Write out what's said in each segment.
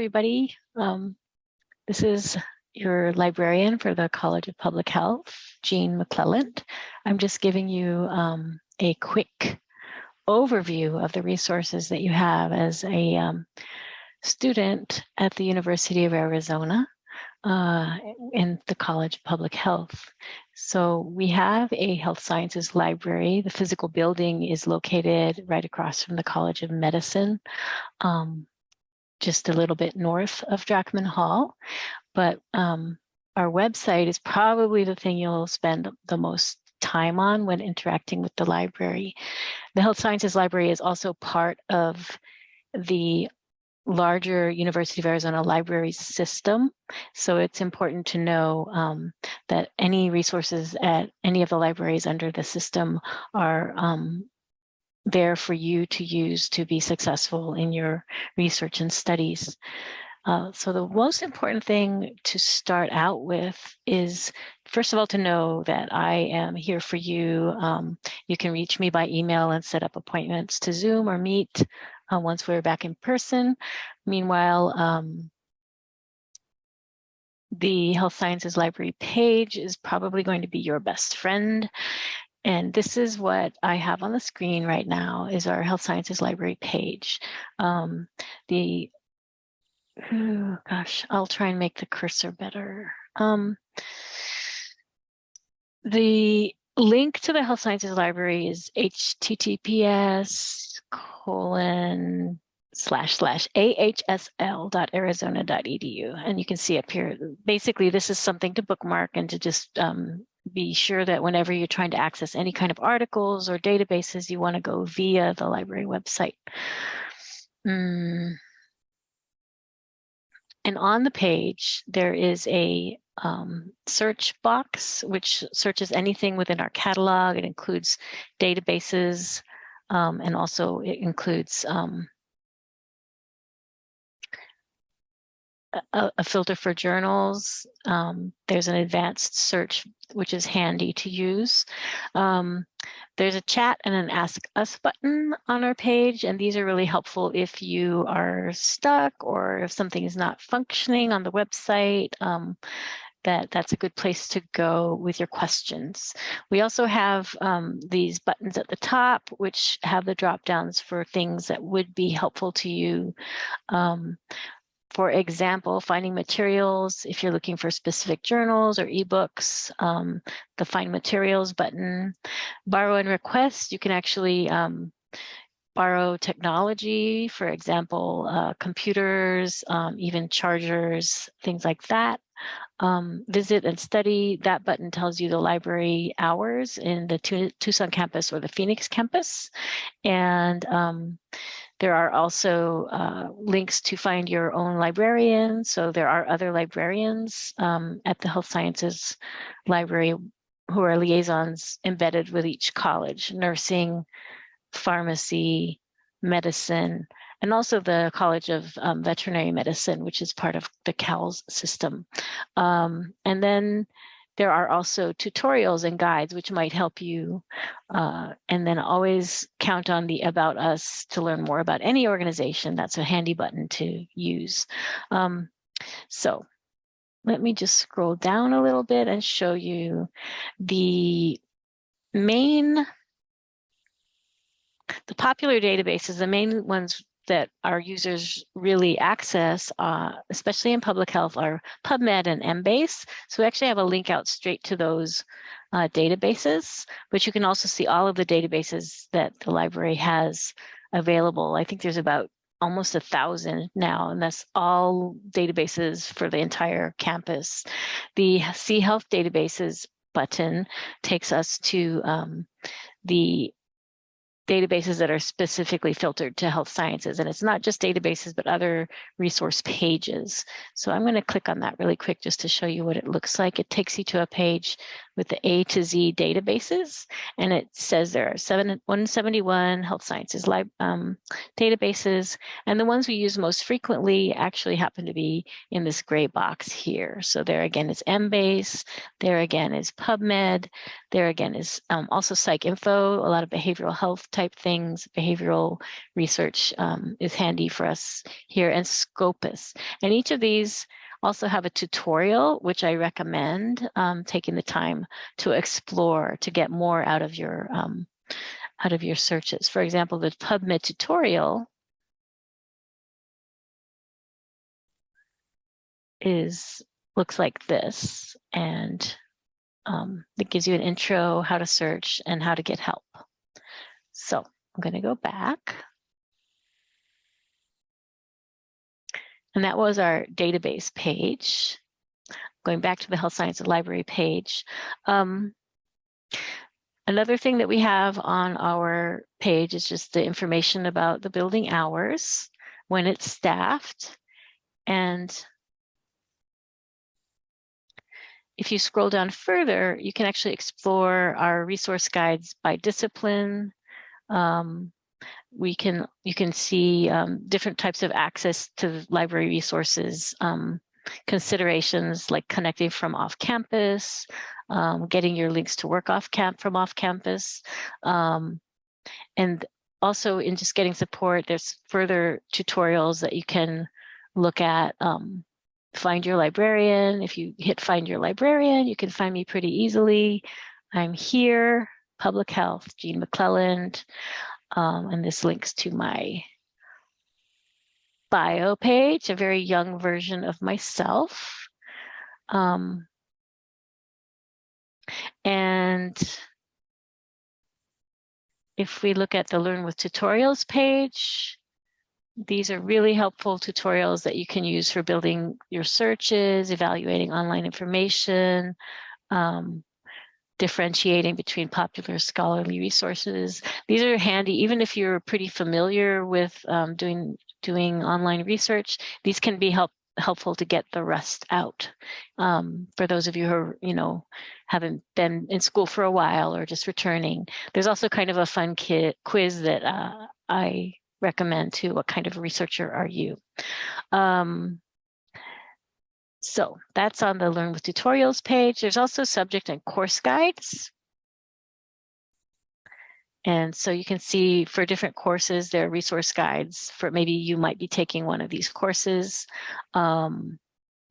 everybody. This is your librarian for the College of Public Health, Jean McClelland. I'm just giving you a quick overview of the resources that you have as a student at the University of Arizona in the College of Public Health. So we have a health sciences library. The physical building is located right across from the College of Medicine, just a little bit north of Zuckerman Hall. But our website is probably the thing you'll spend the most time on when interacting with the library. The Health Sciences Library is also part of the larger University of Arizona library system. So it's important to know that any resources at any of the libraries under the system are there for you to use to be successful in your research and studies. So the most important thing to start out with is, first of all, to know that I am here for you. You can reach me by email and set up appointments to Zoom or meet once we're back in person. Meanwhile, the Health Sciences Library page is probably going to be your best friend. And this is what I have on the screen right now is our Health Sciences Library page. Oh gosh, I'll try and make the cursor better. The link to the Health Sciences Library is https://ahsl.arizona.edu. And you can see up here, basically this is something to bookmark and to just be sure that whenever you're trying to access any kind of articles or databases, you want to go via the library website. And on the page, there is a search box, which searches anything within our catalog. It includes databases, and also it includes a filter for journals. There's an advanced search, which is handy to use. There's a chat and an Ask Us button on our page, and these are really helpful if you are stuck or if something is not functioning on the website. That's a good place to go with your questions. We also have these buttons at the top, which have the drop downs for things that would be helpful to you. For example, finding materials, if you're looking for specific journals or ebooks, the Find Materials button. Borrow and request, you can actually borrow technology, for example, computers, even chargers, things like that. Visit and study, that button tells you the library hours in the Tucson campus or the Phoenix campus. And there are also links to find your own librarian. So there are other librarians at the Health Sciences Library who are liaisons embedded with each college: nursing, pharmacy, medicine, and also the College of Veterinary Medicine, which is part of the CALS system. And then there are also tutorials and guides which might help you. And then always count on the About Us to learn more about any organization. That's a handy button to use. So let me just scroll down a little bit and show you the popular databases, the main ones that our users really access, especially in public health, are PubMed and Embase. So we actually have a link out straight to those databases, but you can also see all of the databases that the library has available. I think there's about almost 1,000 now, and that's all databases for the entire campus. The See Health Databases button takes us to the databases that are specifically filtered to health sciences. And it's not just databases, but other resource pages. So I'm going to click on that really quick just to show you what it looks like. It takes you to a page with the A to Z databases, and it says there are 171 health sciences databases, and the ones we use most frequently actually happen to be in this gray box here. So there again is Embase, there again is PubMed, there again is also PsycInfo, a lot of behavioral health type type things. Behavioral research is handy for us here, and Scopus. And each of these also have a tutorial, which I recommend taking the time to explore to get more out of your searches. For example, the PubMed tutorial looks like this, and it gives you an intro, how to search, and how to get help. So I'm going to go back. And that was our database page. Going back to the Health Sciences Library page. Another thing that we have on our page is just the information about the building hours, when it's staffed. And if you scroll down further, you can actually explore our resource guides by discipline. You can see different types of access to library resources, considerations like connecting from off campus, getting your links to work from off campus, and also in just getting support. There's further tutorials that you can look at. Find your librarian. If you hit find your librarian, you can find me pretty easily. I'm here, public health, Jean McClelland. And this links to my bio page, a very young version of myself. And if we look at the Learn with Tutorials page, these are really helpful tutorials that you can use for building your searches, evaluating online information, differentiating between popular scholarly resources. These are handy, even if you're pretty familiar with doing online research. These can be helpful to get the rest out. For those of you who haven't been in school for a while or just returning. There's also kind of a fun quiz that I recommend too. What kind of researcher are you? So that's on the Learn with Tutorials page. There's also subject and course guides. And so you can see for different courses, there are resource guides for maybe you might be taking one of these courses. In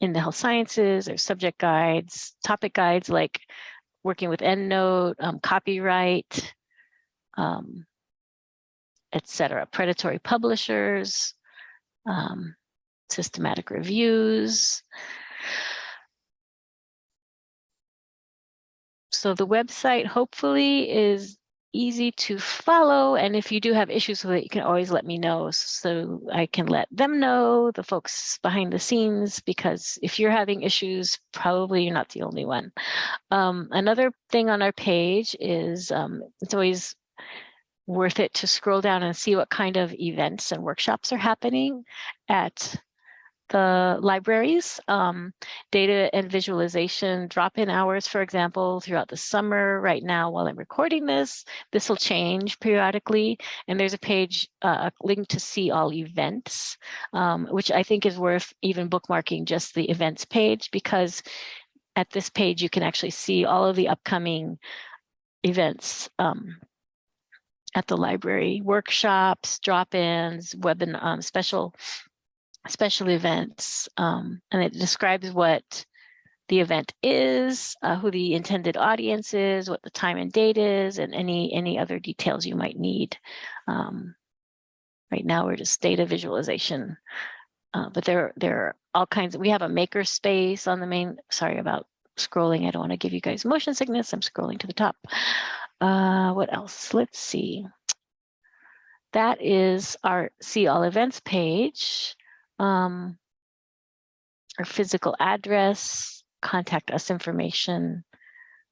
the health sciences, there's subject guides, topic guides like working with EndNote, copyright, etc. Predatory publishers, systematic reviews. So the website hopefully is easy to follow, and if you do have issues with it, you can always let me know so I can let them know, the folks behind the scenes, because if you're having issues, probably you're not the only one. Another thing on our page is it's always worth it to scroll down and see what kind of events and workshops are happening at the libraries. Data and visualization drop-in hours, for example, throughout the summer. Right now, while I'm recording this will change periodically. And there's a page, a link to see all events, which I think is worth even bookmarking just the events page, because at this page, you can actually see all of the upcoming events at the library, workshops, drop-ins, webinar, special events, and it describes what the event is, who the intended audience is, what the time and date is, and any other details you might need. Right now, we're just data visualization, but there are all kinds. We have a maker space on the main. Sorry about scrolling. I don't want to give you guys motion sickness. I'm scrolling to the top. What else? Let's see. That is our See All Events page. Our physical address, contact us information,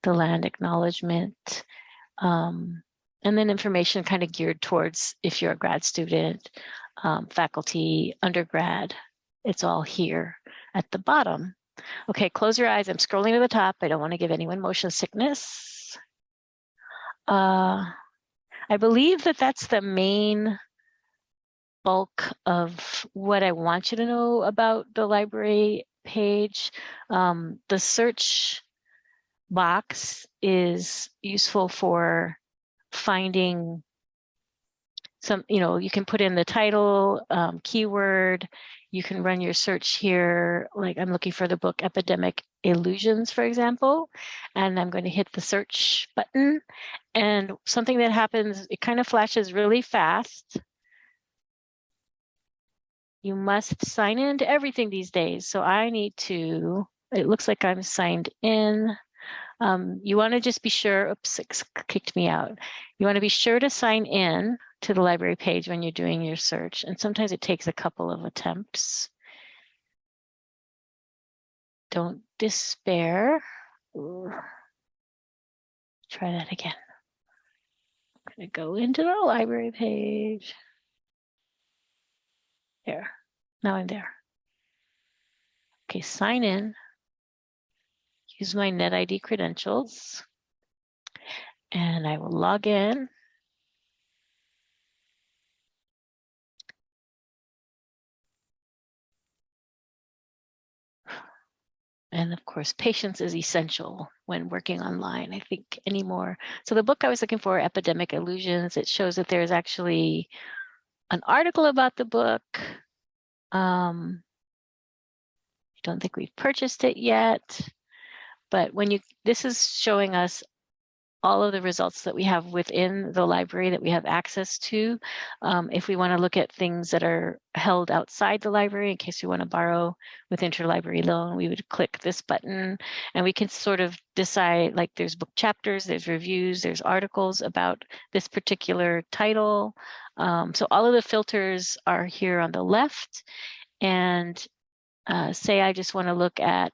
the land acknowledgement, and then information kind of geared towards if you're a grad student, faculty, undergrad. It's all here at the bottom. Okay, close your eyes. I'm scrolling to the top. I don't want to give anyone motion sickness. I believe that that's the main bulk of what I want you to know about the library page. The search box is useful for finding you can put in the title, keyword. You can run your search here. Like I'm looking for the book Epidemic Illusions, for example, and I'm going to hit the search button. And something that happens, it kind of flashes really fast. You must sign in to everything these days. So I need to, it looks like I'm signed in. You want to just be sure, oops, it kicked me out. You want to be sure to sign in to the library page when you're doing your search. And sometimes it takes a couple of attempts. Don't despair. Try that again. I'm going to go into the library page. There. Now I'm there. Okay, sign in. Use my NetID credentials. And I will log in. And of course, patience is essential when working online, I think, anymore. So the book I was looking for, Epidemic Illusions, it shows that there's actually an article about the book. I don't think we've purchased it yet, but this is showing us all of the results that we have within the library that we have access to. If we want to look at things that are held outside the library, in case we want to borrow with interlibrary loan, we would click this button and we can sort of decide, like there's book chapters, there's reviews, there's articles about this particular title. So all of the filters are here on the left. And say I just want to look at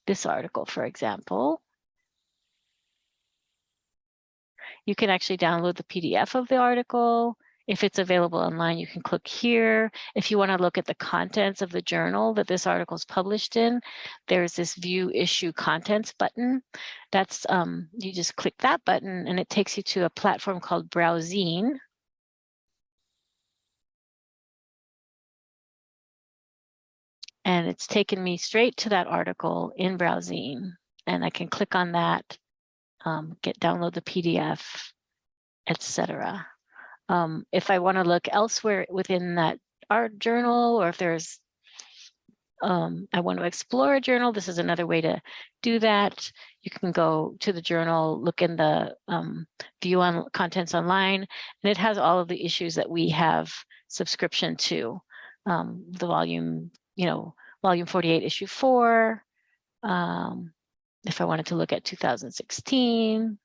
this article, for example. You can actually download the PDF of the article. If it's available online, you can click here. If you want to look at the contents of the journal that this article is published in, there's this View Issue Contents button. That's you just click that button and it takes you to a platform called Browsine. And it's taken me straight to that article in Browsine. And I can click on that, download the PDF, etc. If I want to look elsewhere within that art journal, or if there's, I want to explore a journal, this is another way to do that. You can go to the journal, look in the view on contents online, and it has all of the issues that we have subscription to. The volume, volume 48, issue 4. If I wanted to look at 2016,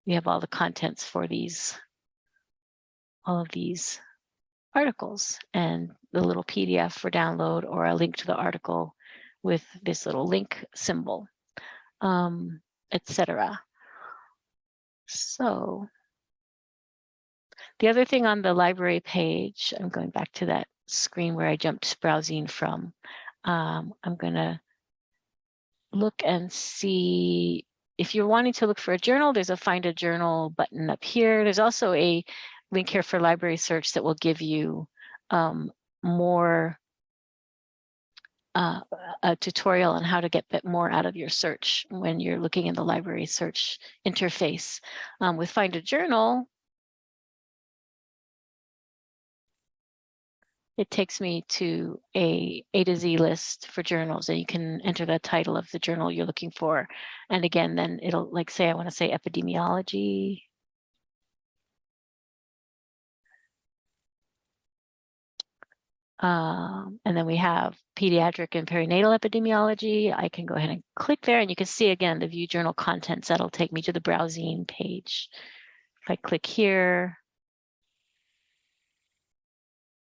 we have all the contents for all of these articles and the little PDF for download or a link to the article with this little link symbol, etc. So the other thing on the library page, I'm going back to that screen where I jumped browsing from. I'm going to look and see if you're wanting to look for a journal, there's a Find a Journal button up here. There's also a link here for library search that will give you more a tutorial on how to get more out of your search when you're looking in the library search interface. With Find a Journal, it takes me to a to Z list for journals, and you can enter the title of the journal you're looking for. And again, then it'll like say, I want to say epidemiology. And then we have pediatric and perinatal epidemiology. I can go ahead and click there and you can see again the view journal contents. That'll take me to the browsing page. If I click here,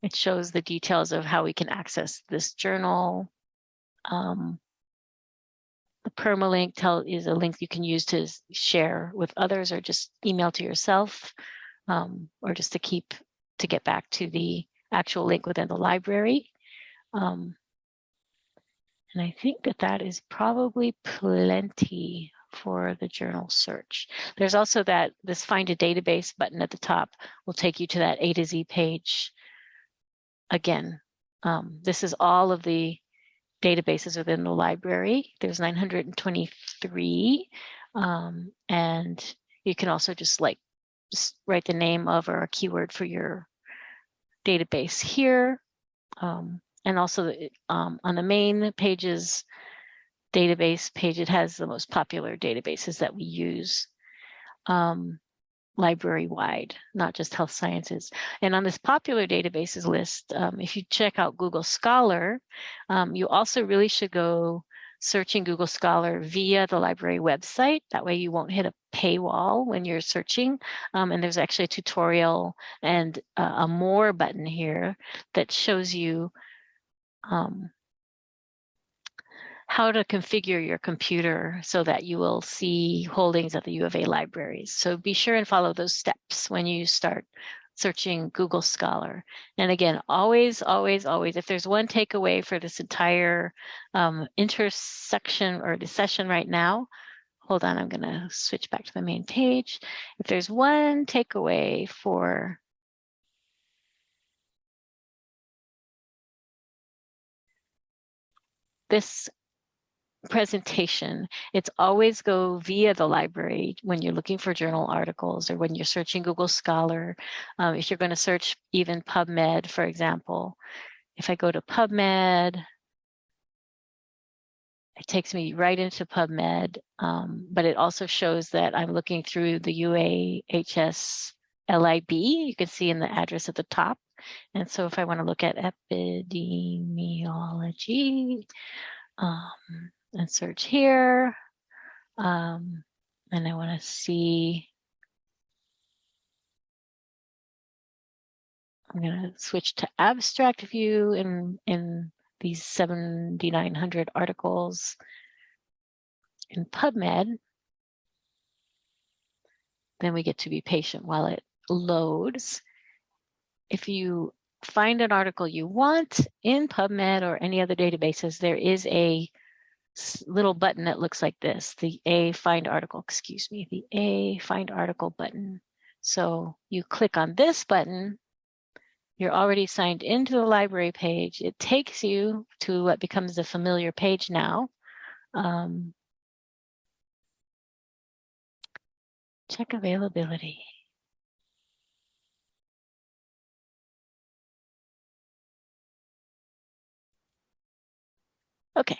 it shows the details of how we can access this journal. The permalink is a link you can use to share with others or just email to yourself, or just to get back to the actual link within the library. And I think that is probably plenty for the journal search. There's also this Find a Database button at the top will take you to that A to Z page. Again, this is all of the databases within the library. There's 923, and you can also just like just write the name of or a keyword for your database here. And also on the main pages, database page, it has the most popular databases that we use library-wide, not just health sciences. And on this popular databases list, if you check out Google Scholar, you also really should go searching Google Scholar via the library website. That way you won't hit a paywall when you're searching. And there's actually a tutorial and a more button here that shows you how to configure your computer so that you will see holdings at the U of A libraries. So be sure and follow those steps when you start searching Google Scholar. And again, always, always, always, if there's one takeaway for this entire intersection or the session right now, hold on, I'm gonna switch back to the main page. If there's one takeaway for this presentation, it's always go via the library when you're looking for journal articles or when you're searching Google Scholar. If you're going to search even PubMed, for example, if I go to PubMed, it takes me right into PubMed, but it also shows that I'm looking through the UAHS LIB. You can see in the address at the top. And so if I want to look at epidemiology, and search here. And I want to see, I'm going to switch to abstract view in these 7,900 articles in PubMed. Then we get to be patient while it loads. If you find an article you want in PubMed or any other databases, there is a little button that looks like this, the A Find Article, excuse me, the A Find Article button. So you click on this button, you're already signed into the library page. It takes you to what becomes a familiar page now. Check availability. Okay.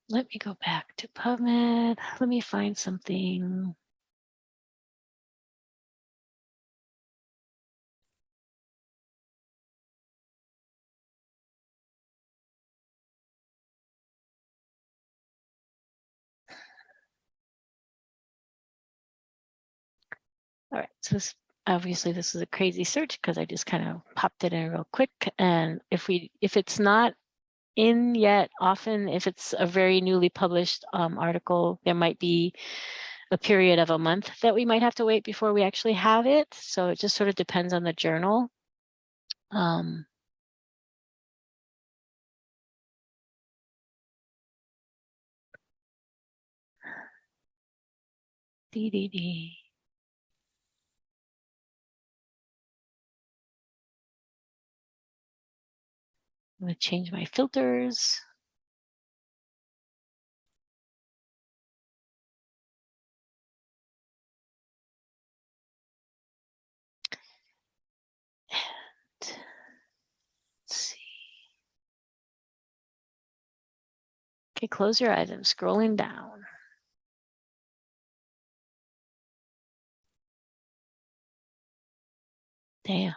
Let me go back to PubMed. Let me find something. All right, so obviously this is a crazy search because I just kind of popped it in real quick. And if it's not in yet, often if it's a very newly published article, there might be a period of a month that we might have to wait before we actually have it. So it just sort of depends on the journal. DDD. I'm going to change my filters. And let's see. Okay, close your eyes. I'm scrolling down. Damn.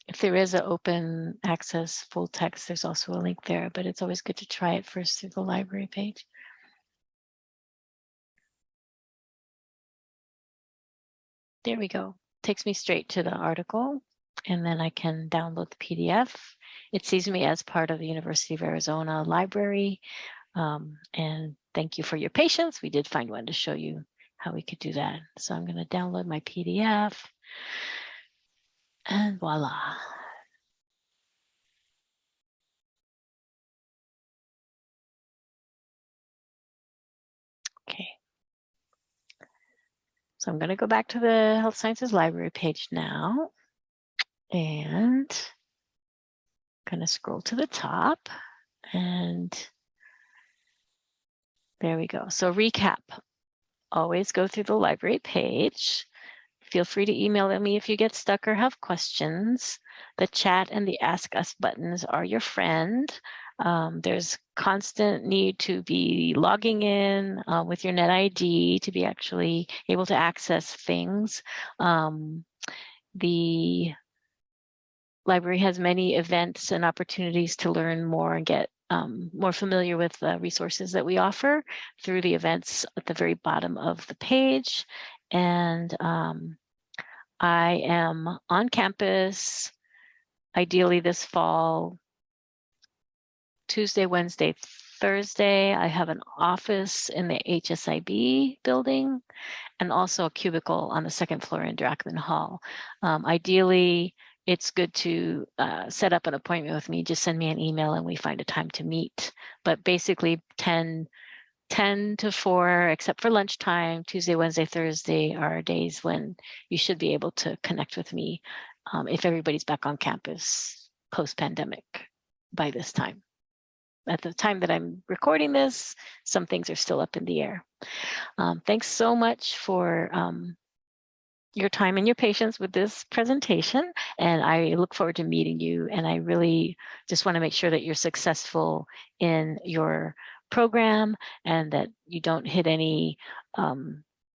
If there is an open access full text, there's also a link there, but it's always good to try it first through the library page. There we go. Takes me straight to the article, and then I can download the PDF. It sees me as part of the University of Arizona library. And thank you for your patience. We did find one to show you how we could do that. So I'm going to download my PDF, and voila. Okay. So I'm going to go back to the Health Sciences Library page now, and I'm going to scroll to the top, and there we go. So recap, always go through the library page. Feel free to email me if you get stuck or have questions. The chat and the Ask Us buttons are your friend. There's constant need to be logging in with your NetID to be actually able to access things. The library has many events and opportunities to learn more and get more familiar with the resources that we offer through the events at the very bottom of the page. And I am on campus, ideally this fall, Tuesday, Wednesday, Thursday. I have an office in the HSIB building and also a cubicle on the second floor in Drachman Hall. Ideally, it's good to set up an appointment with me. Just send me an email and we find a time to meet. But basically 10 to 4, except for lunchtime, Tuesday, Wednesday, Thursday are days when you should be able to connect with me if everybody's back on campus post-pandemic by this time. At the time that I'm recording this, some things are still up in the air. Thanks so much for your time and your patience with this presentation. And I look forward to meeting you. And I really just want to make sure that you're successful in your program and that you don't hit any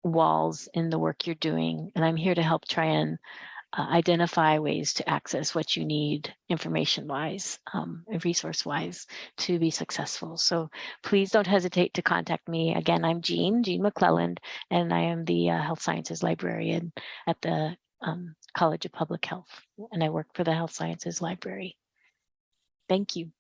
walls in the work you're doing. And I'm here to help try and identify ways to access what you need information-wise and resource-wise to be successful. So please don't hesitate to contact me. Again, I'm Jean McClelland, and I am the Health Sciences Librarian at the College of Public Health, and I work for the Health Sciences Library. Thank you.